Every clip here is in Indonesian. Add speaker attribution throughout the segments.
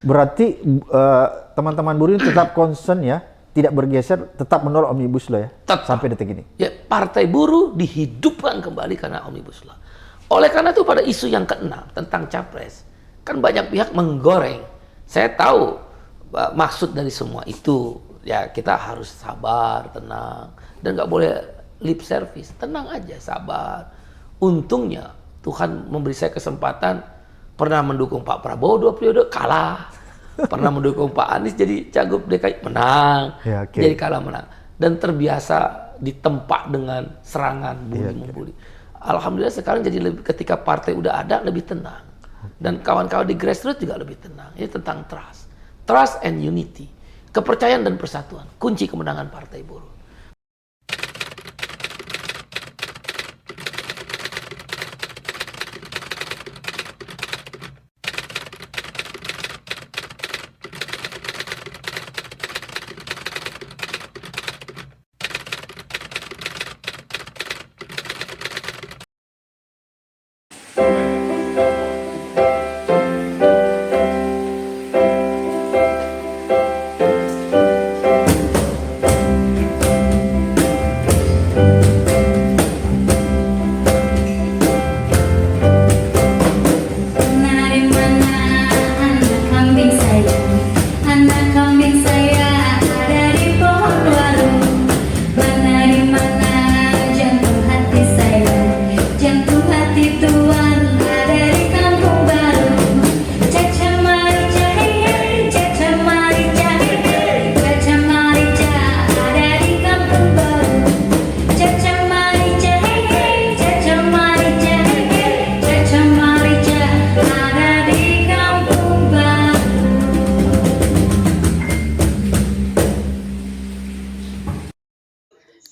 Speaker 1: Berarti teman-teman buruh ini tetap concern ya, tidak bergeser, tetap menolak Omnibus Law ya,
Speaker 2: Tetap.
Speaker 1: sampai detik ini.
Speaker 2: Ya, Partai Buruh dihidupkan kembali karena Omnibus Law. Oleh karena itu pada isu yang keenam tentang Capres, kan banyak pihak menggoreng. Saya tahu maksud dari semua itu, ya kita harus sabar, tenang, dan nggak boleh lip service. Tenang aja, sabar. Untungnya Tuhan memberi saya kesempatan pernah mendukung Pak Prabowo 2 periode, kalah. Pernah mendukung Pak Anies jadi cagup DKI, menang.
Speaker 1: Ya, oke.
Speaker 2: Jadi kalah menang. Dan terbiasa ditempa dengan serangan membuli. Alhamdulillah sekarang jadi ketika partai udah ada lebih tenang. Dan kawan-kawan di grassroots juga lebih tenang. Ini tentang trust. Trust and unity. Kepercayaan dan persatuan. Kunci kemenangan Partai Buruh.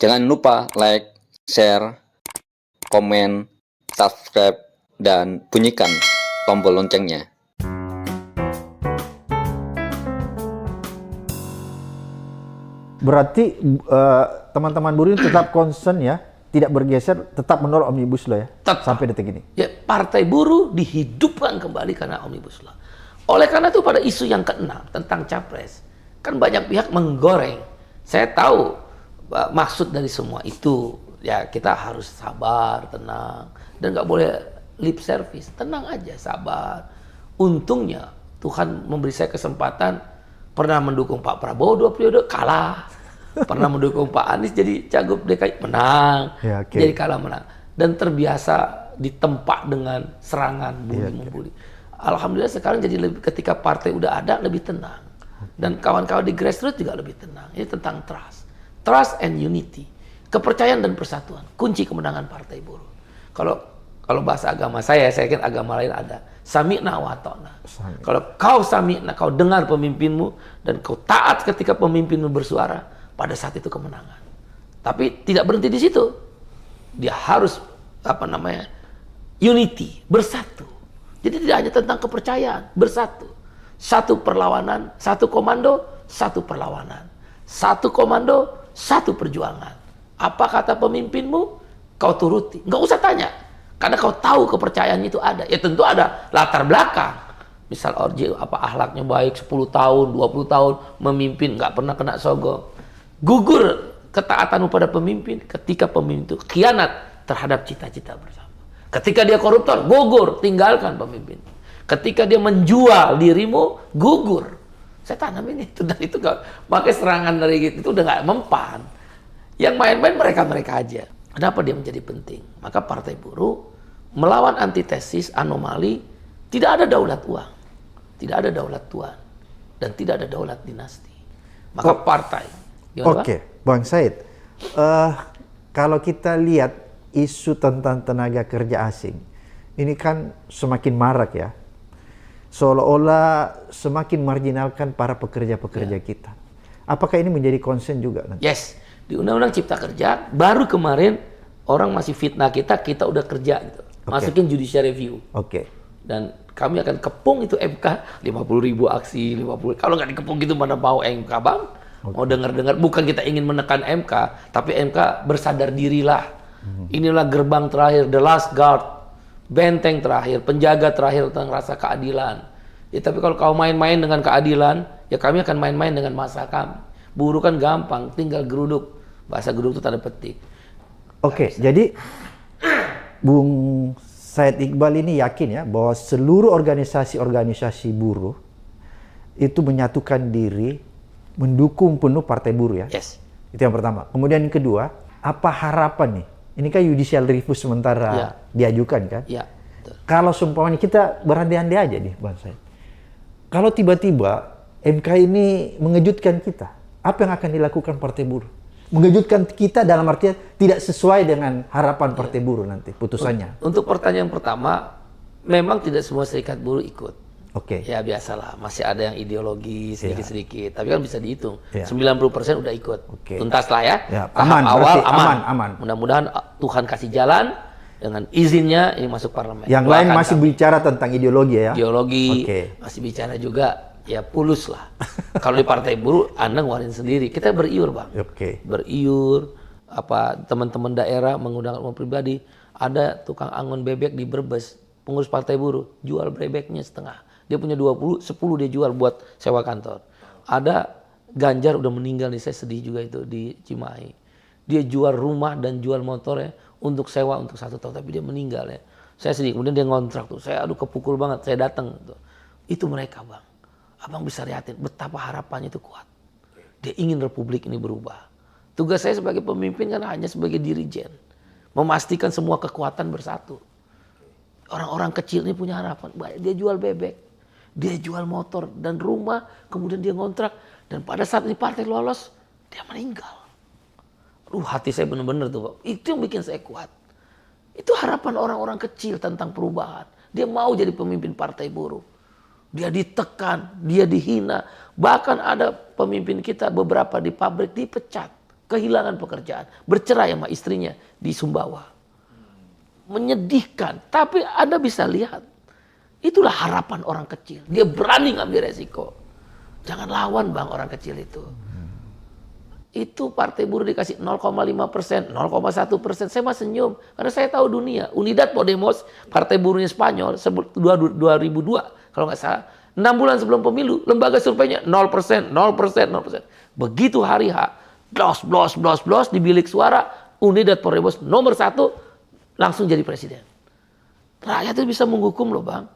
Speaker 3: Jangan lupa like, share, komen, subscribe, dan bunyikan tombol loncengnya.
Speaker 1: Berarti teman-teman buruh ini tetap concern ya, tidak bergeser, tetap menolak Omnibus Law ya,
Speaker 2: Tetap.
Speaker 1: sampai detik ini.
Speaker 2: Ya, Partai Buruh dihidupkan kembali karena Omnibus Law. Oleh karena itu pada isu yang keenam tentang Capres, kan banyak pihak menggoreng. Saya tahu maksud dari semua itu, ya kita harus sabar, tenang, dan nggak boleh lip service. Tenang aja, sabar. Untungnya Tuhan memberi saya kesempatan pernah mendukung Pak Prabowo 2 periode, kalah. Pernah mendukung Pak Anies jadi cagup DKI, menang.
Speaker 1: Ya, oke.
Speaker 2: Jadi kalah menang. Dan terbiasa ditempa dengan serangan membuli. Alhamdulillah sekarang jadi ketika partai udah ada lebih tenang. Dan kawan-kawan di grassroots juga lebih tenang. Ini tentang trust. Trust and unity. Kepercayaan dan persatuan. Kunci kemenangan Partai Buruh. Kalau bahasa agama saya yakin agama lain ada. Sami'na wa ta'na. Kalau kau sami'na, kau dengar pemimpinmu dan kau taat ketika pemimpinmu bersuara, pada saat itu kemenangan. Tapi tidak berhenti di situ. Dia harus unity, bersatu. Jadi tidak hanya tentang kepercayaan, bersatu. Satu perlawanan, satu komando, satu perlawanan. Satu komando, satu perjuangan. Apa kata pemimpinmu, kau turuti. Nggak usah tanya. Karena kau tahu kepercayaan itu ada. Ya tentu ada latar belakang. Misal akhlaknya baik 10 tahun, 20 tahun memimpin, nggak pernah kena sogok. Gugur ketaatanmu pada pemimpin ketika pemimpin itu khianat terhadap cita-cita bersama. Ketika dia koruptor, gugur, tinggalkan pemimpin. Ketika dia menjual dirimu, gugur. Saya tanamin itu, dan itu nggak, makanya serangan dari itu udah nggak mempan. Yang main-main mereka aja. Kenapa dia menjadi penting? Maka Partai Buruh melawan antitesis, anomali, tidak ada daulat uang, tidak ada daulat tuan, dan tidak ada daulat dinasti. Maka partai.
Speaker 1: Oke, Bang Said, kalau kita lihat isu tentang tenaga kerja asing, ini kan semakin marak ya. Seolah-olah semakin marginalkan para pekerja-pekerja kita. Apakah ini menjadi concern juga nanti?
Speaker 2: Yes, di Undang-Undang Cipta Kerja baru kemarin orang masih fitnah kita udah kerja gitu. Masukin judicial review.
Speaker 1: Oke.
Speaker 2: Dan kami akan kepung itu MK 50.000 aksi, 50. Kalau nggak dikepung gitu mana mau MK, Bang? Mau dengar-dengar, bukan kita ingin menekan MK, tapi MK bersadar dirilah. Inilah gerbang terakhir, the last guard, benteng terakhir, penjaga terakhir tentang rasa keadilan. Ya tapi kalau kau main-main dengan keadilan, ya kami akan main-main dengan masa kami. Buruh kan gampang, tinggal geruduk. Bahasa geruduk itu tanda petik.
Speaker 1: Oke, jadi Bung Said Iqbal ini yakin ya bahwa seluruh organisasi-organisasi buruh itu menyatukan diri mendukung penuh Partai Buruh ya.
Speaker 2: Yes.
Speaker 1: Itu yang pertama. Kemudian yang kedua, apa harapan nih? Ini kan judicial review sementara diajukan kan?
Speaker 2: Ya. Betul.
Speaker 1: Kalau seumpamanya kita berandai-andai aja nih Bang Said. Kalau tiba-tiba MK ini mengejutkan kita, apa yang akan dilakukan Partai Buruh? Mengejutkan kita dalam artian tidak sesuai dengan harapan Partai Buruh nanti putusannya.
Speaker 2: Untuk pertanyaan pertama, memang tidak semua serikat buruh ikut.
Speaker 1: Oke.
Speaker 2: Ya biasalah, masih ada yang ideologi sedikit-sedikit, tapi kan bisa dihitung.
Speaker 1: Ya.
Speaker 2: 90% udah ikut.
Speaker 1: Oke.
Speaker 2: Tuntas lah ya.
Speaker 1: Ya,
Speaker 2: Tahap
Speaker 1: aman,
Speaker 2: awal
Speaker 1: berarti aman.
Speaker 2: Mudah-mudahan Tuhan kasih jalan dengan izinnya ini masuk parlemen.
Speaker 1: Yang lain masih bicara tentang ideologi ya?
Speaker 2: Ideologi,
Speaker 1: Oke.
Speaker 2: masih bicara juga ya pulus lah. Kalau di Partai Buruh, Anda ngeluarin sendiri. Kita beriur, Bang.
Speaker 1: Oke.
Speaker 2: Beriur, teman-teman daerah mengundang rumah pribadi. Ada tukang angon bebek di Brebes, pengurus Partai Buruh, jual bebeknya setengah. Dia punya 20, 10 dia jual buat sewa kantor. Ada Ganjar udah meninggal nih, saya sedih juga itu di Cimahi. Dia jual rumah dan jual motornya untuk sewa untuk 1 tahun, tapi dia meninggal ya. Saya sedih, kemudian dia ngontrak tuh. Saya kepukul banget, saya datang tuh. Itu mereka, Bang. Abang bisa lihatin betapa harapannya itu kuat. Dia ingin republik ini berubah. Tugas saya sebagai pemimpin kan hanya sebagai dirijen. Memastikan semua kekuatan bersatu. Orang-orang kecil ini punya harapan. Dia jual bebek, dia jual motor dan rumah, kemudian dia ngontrak. Dan pada saat ini partai lolos, dia meninggal. Hati saya benar-benar tuh, Pak. Itu yang bikin saya kuat. Itu harapan orang-orang kecil tentang perubahan. Dia mau jadi pemimpin Partai Buruh. Dia ditekan, dia dihina. Bahkan ada pemimpin kita beberapa di pabrik dipecat. Kehilangan pekerjaan. Bercerai sama istrinya di Sumbawa. Menyedihkan. Tapi Anda bisa lihat. Itulah harapan orang kecil. Dia berani ngambil resiko. Jangan lawan Bang orang kecil itu. Itu Partai Buruh dikasih 0,5%, 0,1%. Saya mah senyum. Karena saya tahu dunia. Unidad Podemos, Partai Buruhnya Spanyol, 2002. Kalau nggak salah, 6 bulan sebelum pemilu, lembaga surveinya 0%, 0%. Begitu hari H, blos, di bilik suara, Unidad Podemos nomor 1, langsung jadi presiden. Rakyat itu bisa menghukum loh Bang.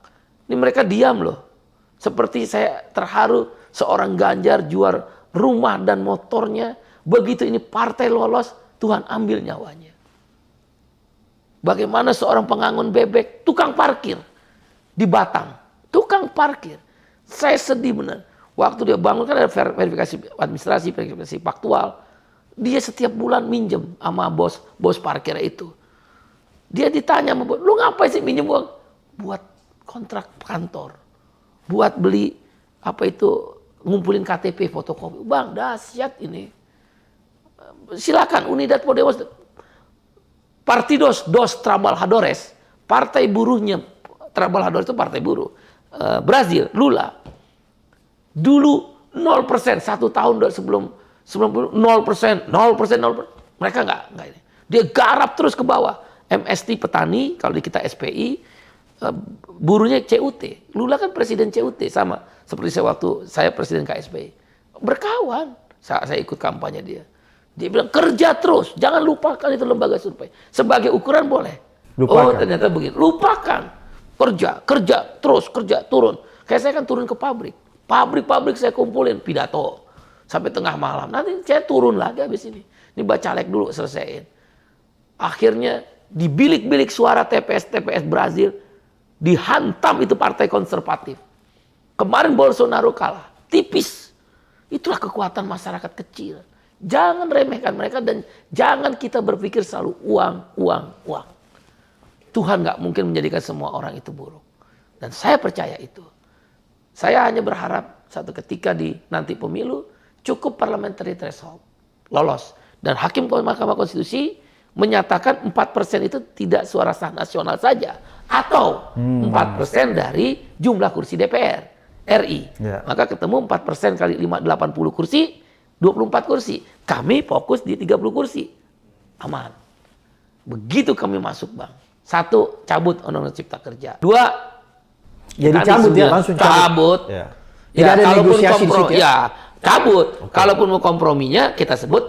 Speaker 2: Ini mereka diam loh. Seperti saya terharu, seorang Ganjar jual rumah dan motornya, begitu ini partai lolos, Tuhan ambil nyawanya. Bagaimana seorang pengangon bebek, tukang parkir di Batang. Tukang parkir. Saya sedih benar. Waktu dia bangun kan ada verifikasi administrasi, verifikasi faktual. Dia setiap bulan minjem sama bos parkir itu. Dia ditanya sama bos, lu ngapain sih minjem uang? Buat kontrak kantor. Buat beli ngumpulin KTP, fotokopi. Bang, dahsyat ini. Silakan Unidad Podemos. Partidos dos Trabalhadores. Partai buruhnya. Trabalhadores itu partai buruh. Brazil, Lula. Dulu 0%, 1 tahun sebelum 0%. Mereka enggak ini. Dia garap terus ke bawah. MST petani, kalau di kita SPI, buruhnya CUT. Lula kan presiden CUT, sama seperti saya presiden KSPI. Berkawan. Saya ikut kampanye dia. Dia bilang kerja terus, jangan lupakan itu lembaga survei. Sebagai ukuran boleh.
Speaker 1: Lupakan.
Speaker 2: Oh ternyata begini, lupakan. Kerja, terus kerja, turun. Kayak saya kan turun ke pabrik. Pabrik saya kumpulin, pidato. Sampai tengah malam. Nanti saya turun lagi habis ini. Ini baca caleg dulu, selesaiin. Akhirnya di bilik-bilik suara TPS Brazil, dihantam itu partai konservatif. Kemarin Bolsonaro kalah, tipis. Itulah kekuatan masyarakat kecil. Jangan remehkan mereka dan jangan kita berpikir selalu uang. Tuhan nggak mungkin menjadikan semua orang itu buruk. Dan saya percaya itu. Saya hanya berharap satu ketika nanti pemilu cukup parliamentary threshold lolos. Dan Hakim Mahkamah Konstitusi menyatakan 4% itu tidak suara sah nasional saja. Atau 4% dari jumlah kursi DPR RI. Yeah. Maka ketemu 4% kali 80 kursi, 24 kursi. Kami fokus di 30 kursi. Aman. Begitu kami masuk Bang. 1, cabut Undang-Undang Cipta Kerja. 2,
Speaker 1: Jadi
Speaker 2: Kita
Speaker 1: cabut ya,
Speaker 2: 9.
Speaker 1: langsung cabut.
Speaker 2: Cabut.
Speaker 1: Ya.
Speaker 2: Ya,
Speaker 1: Tidak ada
Speaker 2: kalaupun
Speaker 1: negosiasi di situ ya?
Speaker 2: ya, cabut. Kalaupun mau komprominya, kita sebut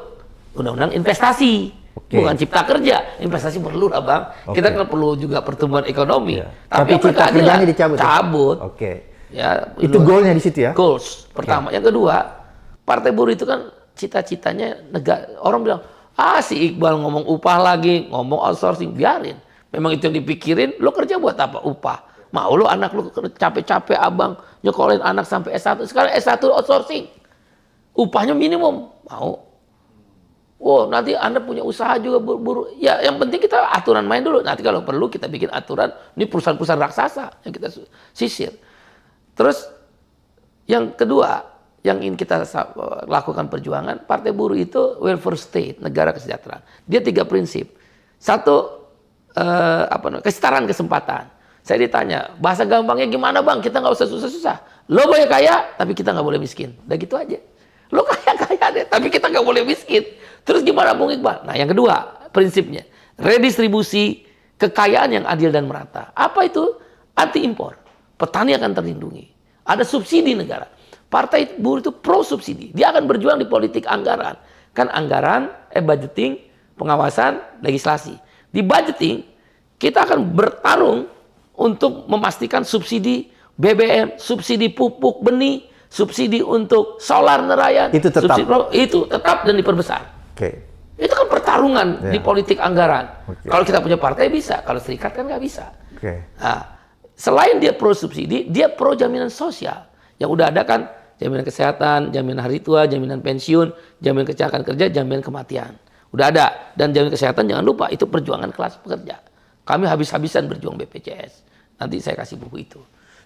Speaker 2: undang-undang investasi.
Speaker 1: Oke.
Speaker 2: Bukan cipta kerja. Investasi perlu lah, Bang. Kita kan perlu juga pertumbuhan ekonomi.
Speaker 1: Ya.
Speaker 2: Tapi
Speaker 1: Tapi cipta
Speaker 2: keadilan,
Speaker 1: kerjanya dicabut. Ya?
Speaker 2: cabut.
Speaker 1: Oke.
Speaker 2: Ya,
Speaker 1: Itu goalnya di situ ya?
Speaker 2: Goals pertama. Yang kedua, Partai Buruh itu kan cita-citanya negara. Orang bilang, si Iqbal ngomong upah lagi, ngomong outsourcing, biarin. Memang itu yang dipikirin. Lo kerja buat apa? Upah. Mau lo anak lo capek-capek abang nyekolahin anak sampai S1. Sekarang S1 outsourcing. Upahnya minimum. Mau. Oh, nanti Anda punya usaha juga buruh. Ya, yang penting kita aturan main dulu. Nanti kalau perlu kita bikin aturan. Ini perusahaan-perusahaan raksasa yang kita sisir. Terus yang kedua, yang ingin kita lakukan perjuangan, Partai Buruh itu welfare state, negara kesejahteraan. Dia 3 prinsip. Satu, kesetaraan kesempatan. Saya ditanya, bahasa gampangnya gimana Bang? Kita nggak usah susah-susah. Lo boleh kaya, tapi kita nggak boleh miskin. Udah gitu aja. Lo kaya-kaya deh, tapi kita nggak boleh miskin. Terus gimana Bung Iqbal? Nah yang kedua, prinsipnya. Redistribusi kekayaan yang adil dan merata. Apa itu? Anti impor. Petani akan terlindungi. Ada subsidi negara. Partai Buruh itu pro subsidi. Dia akan berjuang di politik anggaran. Kan anggaran, budgeting, pengawasan, legislasi. Di budgeting, kita akan bertarung untuk memastikan subsidi BBM, subsidi pupuk benih, subsidi untuk solar nelayan.
Speaker 1: Itu tetap.
Speaker 2: Itu tetap dan diperbesar.
Speaker 1: Oke.
Speaker 2: Itu kan pertarungan di politik anggaran. Kalau kita punya partai bisa, kalau serikat kan nggak bisa. Nah, selain dia pro subsidi, dia pro jaminan sosial. Yang udah ada kan jaminan kesehatan, jaminan hari tua, jaminan pensiun, jaminan kecelakaan kerja, jaminan kematian. Udah ada. Dan jaminan kesehatan jangan lupa, itu perjuangan kelas pekerja. Kami habis-habisan berjuang BPJS. Nanti saya kasih buku itu.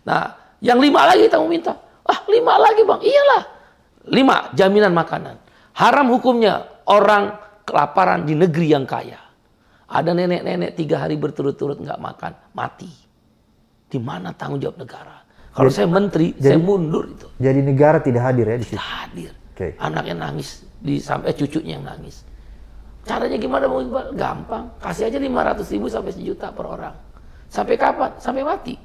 Speaker 2: Nah, yang 5 lagi kita mau minta. 5 lagi Bang. Iyalah. 5, jaminan makanan. Haram hukumnya orang kelaparan di negeri yang kaya. Ada nenek-nenek 3 hari berturut-turut nggak makan, mati. Di mana tanggung jawab negara? Kalau saya menteri, saya mundur itu.
Speaker 1: Jadi negara tidak hadir ya di situ?
Speaker 2: Tidak hadir.
Speaker 1: Oke.
Speaker 2: Anaknya nangis, sampai cucunya yang nangis. Caranya gimana Bang Iqbal? Gampang. Kasih aja 500.000 sampai 1 juta per orang. Sampai kapan? Sampai mati.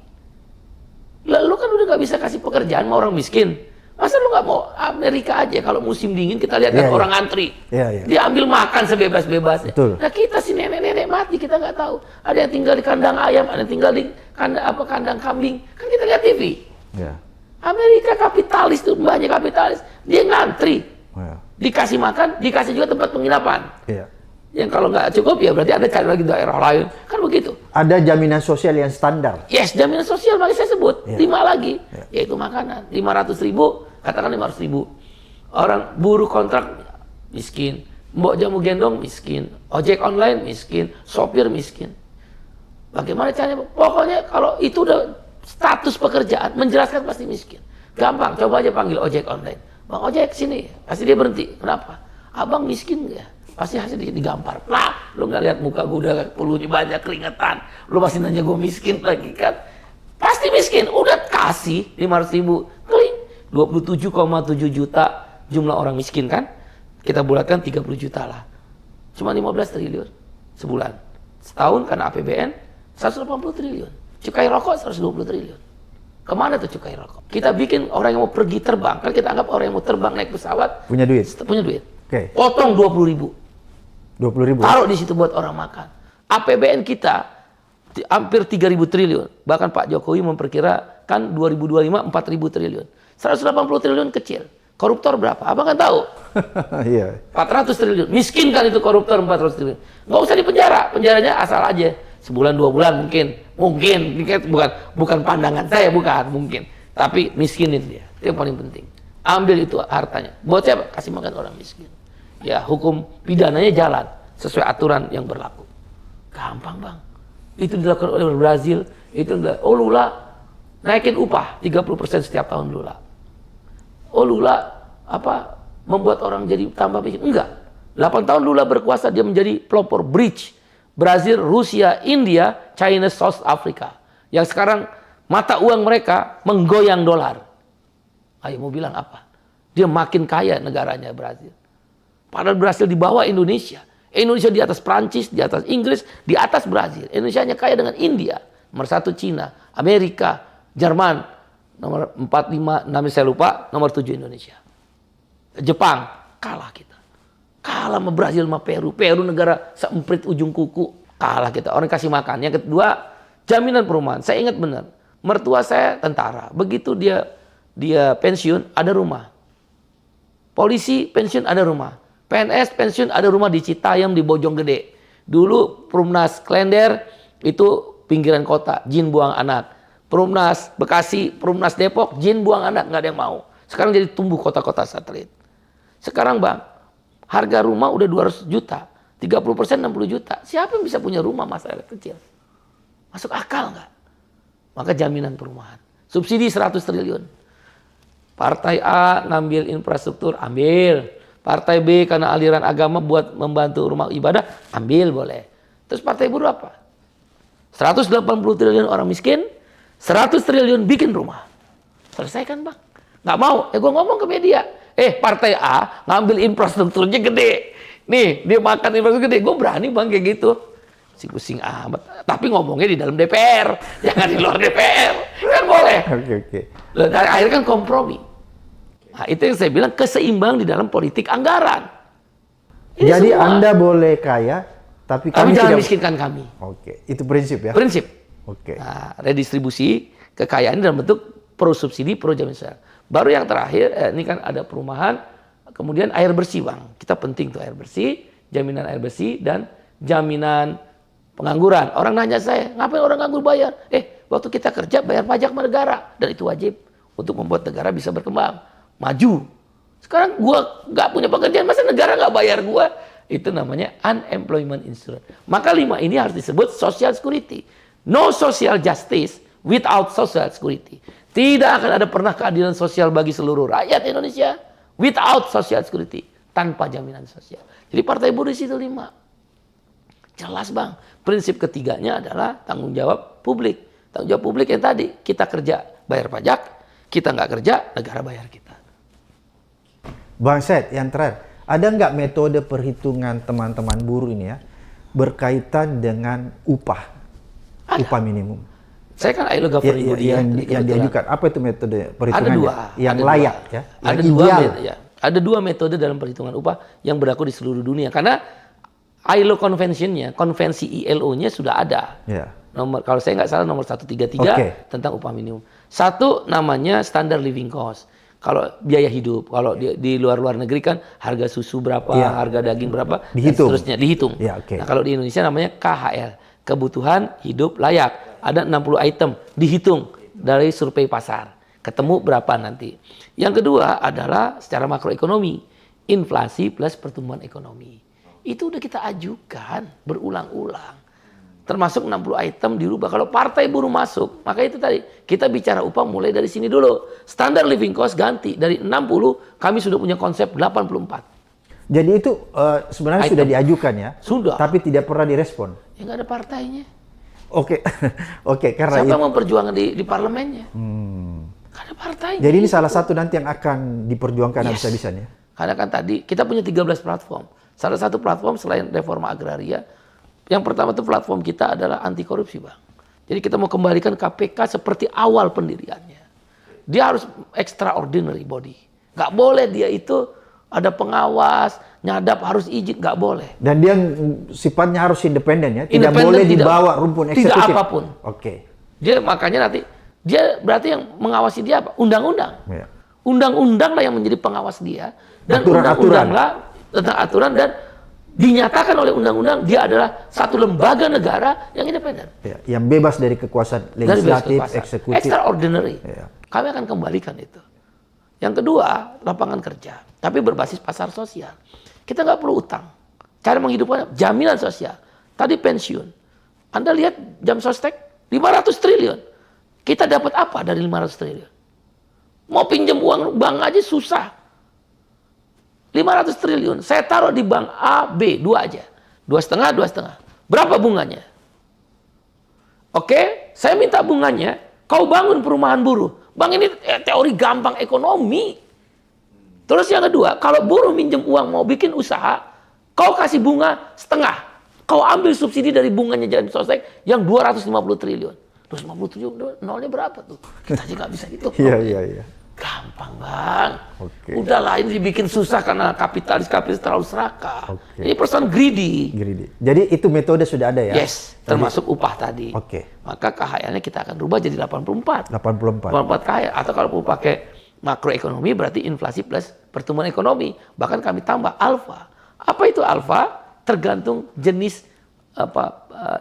Speaker 2: Lu kan udah gak bisa kasih pekerjaan sama orang miskin. Masa lu gak mau Amerika aja? Kalau musim dingin kita lihat kan orang antri. Dia ambil makan sebebas-bebasnya. Nah kita si nenek-nenek mati kita nggak tahu. Ada yang tinggal di kandang ayam, ada yang tinggal di kandang kambing. Kan kita lihat TV. Amerika kapitalis tuh, banyak kapitalis. Dia ngantri. Dikasih makan, dikasih juga tempat penginapan. Yang kalau nggak cukup ya berarti ada cari lagi daerah lain. Kan begitu.
Speaker 1: Ada jaminan sosial yang standar.
Speaker 2: Yes, jaminan sosial makanya saya sebut. 5 lagi. Yaitu makanan. 500.000, katakan 500.000. Orang buruh kontrak miskin. Mbok jamu gendong miskin. Ojek online miskin. Sopir miskin. Bagaimana caranya? Pokoknya kalau itu udah status pekerjaan, menjelaskan pasti miskin. Gampang, coba aja panggil ojek online. Bang ojek sini. Pasti dia berhenti. Kenapa? Abang miskin nggak? Pasti hasil digampar. Lah, lu nggak lihat muka gue udah puluhnya banyak keringetan. Lu masih nanya gue miskin lagi kan? Pasti miskin. Udah kasih 500.000. Kling. 27,7 juta jumlah orang miskin kan? Kita bulatkan 30 juta lah. Cuma 15 triliun sebulan. Setahun karena APBN 180 triliun. Cukai rokok 120 triliun. Kemana tuh cukai rokok? Kita bikin orang yang mau pergi terbang. Kan kita anggap orang yang mau terbang naik pesawat.
Speaker 1: Punya duit?
Speaker 2: Punya duit. Potong 20.000.
Speaker 1: 20.000.
Speaker 2: Taruh di situ buat orang makan. APBN kita hampir 3.000 triliun. Bahkan Pak Jokowi memperkirakan 2025 4.000 triliun. 180 triliun kecil. Koruptor berapa? Abang kan tahu. 400 triliun. Miskin kan itu koruptor 400 triliun. Nggak usah dipenjara. Penjaranya asal aja. Sebulan 2 bulan mungkin. Mungkin bukan pandangan saya, bukan mungkin. Tapi miskinin dia. Itu yang paling penting. Ambil itu hartanya. Buat siapa? Kasih makan orang miskin. Ya hukum pidananya jalan sesuai aturan yang berlaku. Gampang Bang. Itu dilakukan oleh Brazil. Lula naikin upah 30% setiap tahun Lula. Lula membuat orang jadi tambah miskin? Enggak. 8 tahun Lula berkuasa dia menjadi pelopor bridge Brazil, Rusia, India, China, South Africa. Yang sekarang mata uang mereka menggoyang dolar. Ayo mau bilang apa? Dia makin kaya negaranya Brazil. Padahal berhasil di bawah Indonesia. Indonesia di atas Prancis, di atas Inggris, di atas Brazil. Indonesia hanya kaya dengan India. Nomor 1 Cina, Amerika, Jerman nomor 4, 5, 6 saya lupa, nomor 7 Indonesia. Jepang kalah kita. Kalah sama Brazil sama Peru. Peru negara seemprit ujung kuku, kalah kita. Orang kasih makan. Yang kedua, jaminan perumahan. Saya ingat benar. Mertua saya tentara. Begitu dia pensiun, ada rumah. Polisi pensiun, ada rumah. PNS pensiun, ada rumah di Citayam, di Bojonggede. Dulu Perumnas Klender itu pinggiran kota, jin buang anak. Perumnas Bekasi, Perumnas Depok, jin buang anak, nggak ada yang mau. Sekarang jadi tumbuh kota-kota satelit. Sekarang Bang, harga rumah udah 200 juta. 30% 60 juta. Siapa yang bisa punya rumah masyarakat kecil? Masuk akal nggak? Maka jaminan perumahan. Subsidi 100 triliun. Partai A ngambil infrastruktur, ambil. Partai B karena aliran agama buat membantu rumah ibadah, ambil boleh. Terus partai buruh apa? 180 triliun orang miskin, 100 triliun bikin rumah. Selesai kan Bang? Nggak mau. Gue ngomong ke media. Partai A ngambil infrastrukturnya gede. Nih, dia makan infrastruktur gede. Gue berani Bang kayak gitu. Pusing amat. Tapi ngomongnya di dalam DPR. Jangan di luar DPR. Kan boleh.
Speaker 1: Oke.
Speaker 2: Akhirnya kan kompromi. Nah, itu yang saya bilang keseimbangan di dalam politik anggaran. Ini
Speaker 1: Jadi
Speaker 2: semua.
Speaker 1: Anda boleh kaya, tapi
Speaker 2: Kami
Speaker 1: kami
Speaker 2: jangan
Speaker 1: tidak.
Speaker 2: miskinkan kami.
Speaker 1: Oke, itu prinsip ya.
Speaker 2: Prinsip.
Speaker 1: Oke.
Speaker 2: Nah, redistribusi kekayaan dalam bentuk pro subsidi, pro jaminan sosial. Baru yang terakhir, ini kan ada perumahan, kemudian air bersih Bang. Kita penting tuh air bersih, jaminan air bersih, dan jaminan pengangguran. Orang nanya saya, ngapain orang nganggur bayar? Waktu kita kerja bayar pajak sama negara. Dan itu wajib untuk membuat negara bisa berkembang, maju. Sekarang gua nggak punya pekerjaan, masa negara nggak bayar gua? Itu namanya unemployment insurance. Maka 5 ini harus disebut social security. No social justice without social security. Tidak akan ada pernah keadilan sosial bagi seluruh rakyat Indonesia without social security, tanpa jaminan sosial. Jadi partai buruh itu 5. Jelas Bang. Prinsip ketiganya adalah tanggung jawab publik. Tanggung jawab publik yang tadi, kita kerja bayar pajak, kita nggak kerja, negara bayar kita.
Speaker 1: Bang Said, yang terakhir, ada nggak metode perhitungan teman-teman buruh ini ya berkaitan dengan upah minimum?
Speaker 2: Saya kan ILO Governing Body
Speaker 1: yang diajukan. Apa itu metode perhitungannya? Yang
Speaker 2: ada
Speaker 1: layak
Speaker 2: dua.
Speaker 1: ya?
Speaker 2: Ada
Speaker 1: Yang
Speaker 2: dua
Speaker 1: ideal.
Speaker 2: Ada 2 metode dalam perhitungan upah yang berlaku di seluruh dunia. Karena ILO Convention-nya, konvensi ILO-nya sudah ada.
Speaker 1: Ya.
Speaker 2: Kalau saya nggak salah nomor 133 tentang upah minimum. Satu namanya standard living cost. Kalau biaya hidup, kalau di luar negeri kan harga susu berapa, harga daging berapa,
Speaker 1: dihitung.
Speaker 2: dan seterusnya dihitung.
Speaker 1: Ya,
Speaker 2: Nah, kalau di Indonesia namanya KHL, kebutuhan hidup layak. Ada 60 item dihitung dari survei pasar. Ketemu berapa nanti. Yang kedua adalah secara makroekonomi, inflasi plus pertumbuhan ekonomi. Itu udah kita ajukan berulang-ulang. Termasuk 60 item dirubah. Kalau partai buruh masuk, maka itu tadi, kita bicara upah mulai dari sini dulu. Standard living cost ganti. Dari 60, kami sudah punya konsep 84.
Speaker 1: Jadi itu sebenarnya sudah diajukan ya?
Speaker 2: Sudah.
Speaker 1: Tapi tidak pernah direspon?
Speaker 2: Ya nggak ada partainya.
Speaker 1: Oke, oke, karena
Speaker 2: Siapa yang memperjuangkan di parlemennya? Nggak ada partainya.
Speaker 1: Jadi ini salah satu nanti yang akan diperjuangkan habis-habisan ya?
Speaker 2: Karena kan tadi kita punya 13 platform. Salah satu platform selain reforma agraria, yang pertama itu platform kita adalah anti korupsi Bang. Jadi kita mau kembalikan KPK seperti awal pendiriannya. Dia harus extraordinary body. Nggak boleh dia itu ada pengawas, nyadap harus izin, nggak boleh.
Speaker 1: Dan dia sifatnya harus independen ya? Tidak boleh dibawa rumpun eksekutif?
Speaker 2: Tidak apapun.
Speaker 1: Oke.
Speaker 2: Dia makanya nanti, dia berarti yang mengawasi dia apa? Undang-undang.
Speaker 1: Ya.
Speaker 2: Undang-undang lah yang menjadi pengawas dia. Dan
Speaker 1: Aturan-aturan.
Speaker 2: undang-undang lah tentang aturan, dan dinyatakan oleh undang-undang dia adalah satu lembaga negara yang independen.
Speaker 1: Ya, yang bebas dari kekuasaan
Speaker 2: Dari
Speaker 1: legislatif,
Speaker 2: kekuasaan.
Speaker 1: eksekutif.
Speaker 2: Extraordinary.
Speaker 1: Ya.
Speaker 2: Kami akan kembalikan itu. Yang kedua, lapangan kerja. Tapi berbasis pasar sosial. Kita nggak perlu utang. Cara menghidupkan jaminan sosial. Tadi pensiun. Anda lihat jam sostek 500 triliun. Kita dapat apa dari 500 triliun? Mau pinjam uang bank aja susah. 500 triliun. Saya taruh di bank A, B, 2 aja. 2,5. Berapa bunganya? Oke, saya minta bunganya. Kau bangun perumahan buruh. Bang, ini teori gampang ekonomi. Terus yang kedua, kalau buruh minjem uang mau bikin usaha, kau kasih bunga setengah. Kau ambil subsidi dari bunganya jalan sostek yang 250 triliun. 257 nolnya berapa tuh? Kita aja nggak bisa hitung.
Speaker 1: Iya.
Speaker 2: Gampang bang.
Speaker 1: Oke.
Speaker 2: Udahlah ini dibikin susah karena kapitalis terlalu serakah.
Speaker 1: Oke.
Speaker 2: Ini person greedy.
Speaker 1: Jadi itu metode sudah ada ya?
Speaker 2: Yes, termasuk upah tadi.
Speaker 1: Oke.
Speaker 2: Maka KHL-nya kita akan rubah jadi 84.
Speaker 1: 84.
Speaker 2: 84 KHL. Atau kalau mau pakai makroekonomi berarti inflasi plus pertumbuhan ekonomi. Bahkan kami tambah alfa. Apa itu alfa? Tergantung jenis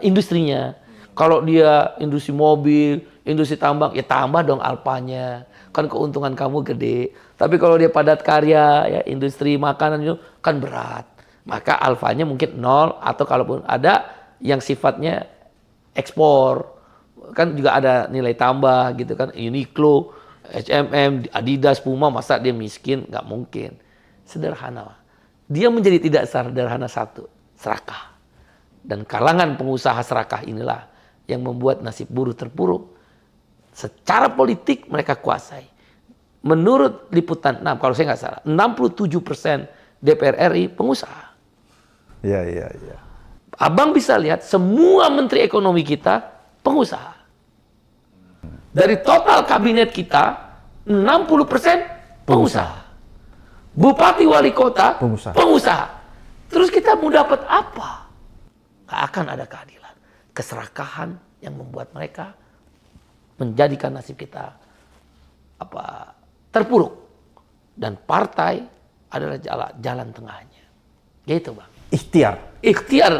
Speaker 2: industrinya. Kalau dia industri mobil, industri tambang, ya tambah dong alfanya. Kan keuntungan kamu gede. Tapi kalau dia padat karya, ya industri makanan itu kan berat. Maka alfanya mungkin 0 atau kalaupun ada yang sifatnya ekspor. Kan juga ada nilai tambah gitu kan. Uniqlo, H&M, Adidas, Puma, masa dia miskin? Nggak mungkin. Sederhana. Dia menjadi tidak sederhana satu, serakah. Dan kalangan pengusaha serakah inilah yang membuat nasib buruh terpuruk. Secara politik mereka kuasai. Menurut Liputan 6, kalau saya nggak salah, 67% DPR RI pengusaha.
Speaker 1: Iya.
Speaker 2: Abang bisa lihat semua menteri ekonomi kita pengusaha. Dari total kabinet kita, 60% pengusaha. Bupati wali kota pengusaha. Terus kita mau dapat apa? Nggak akan ada keadilan. Keserakahan yang membuat mereka menjadikan nasib kita terpuruk, dan partai adalah jalan tengahnya. Gitu bang. Ikhtiar.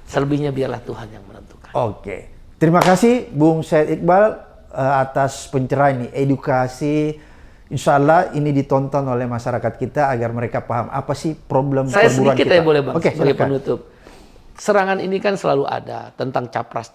Speaker 2: Selebihnya biarlah Tuhan yang menentukan.
Speaker 1: Oke. Terima kasih Bung Syed Iqbal atas pencerahan ini, edukasi. Insya Allah ini ditonton oleh masyarakat kita agar mereka paham apa sih problem
Speaker 2: Saya
Speaker 1: perburuan
Speaker 2: sedikit
Speaker 1: kita.
Speaker 2: ya boleh bang,
Speaker 1: Oke,
Speaker 2: sebagai
Speaker 1: silakan.
Speaker 2: penutup. Serangan ini kan selalu ada tentang capres.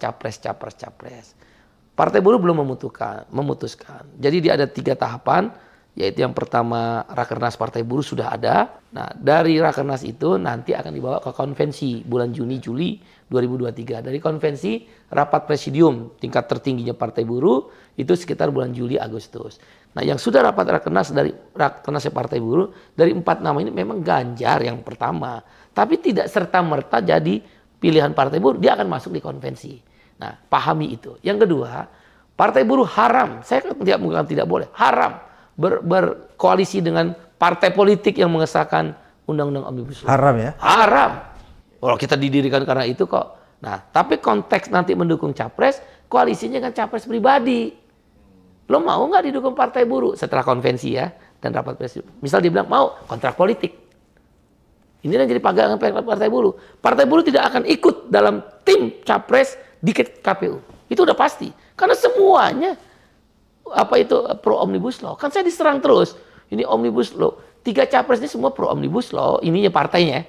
Speaker 2: Partai Buruh belum memutuskan. Jadi dia ada 3 tahapan, yaitu yang pertama Rakernas Partai Buruh sudah ada. Nah dari Rakernas itu nanti akan dibawa ke konvensi bulan Juni-Juli 2023. Dari konvensi rapat presidium tingkat tertingginya Partai Buruh itu sekitar bulan Juli-Agustus. Nah yang sudah rapat Rakernas dari Rakernas Partai Buruh, dari 4 nama ini memang Ganjar yang pertama. Tapi tidak serta-merta jadi pilihan Partai Buruh, dia akan masuk di konvensi. Nah, pahami itu. Yang kedua, Partai Buruh haram. Saya bukan tidak boleh, haram berkoalisi dengan partai politik yang mengesahkan Undang-Undang Omnibus Law.
Speaker 1: Haram ya?
Speaker 2: Haram. Kalau kita didirikan karena itu kok. Nah, tapi konteks nanti mendukung capres, koalisinya kan capres pribadi. Lo mau nggak didukung Partai Buruh setelah konvensi ya dan rapat presidium? Misal dia bilang mau kontrak politik. Ini yang jadi pegangan Partai Buruh. Partai Buruh tidak akan ikut dalam tim capres di KPU. Itu udah pasti. Karena semuanya pro Omnibus Law. Kan saya diserang terus. Ini Omnibus Law. 3 capres ini semua pro Omnibus Law. Ininya partainya.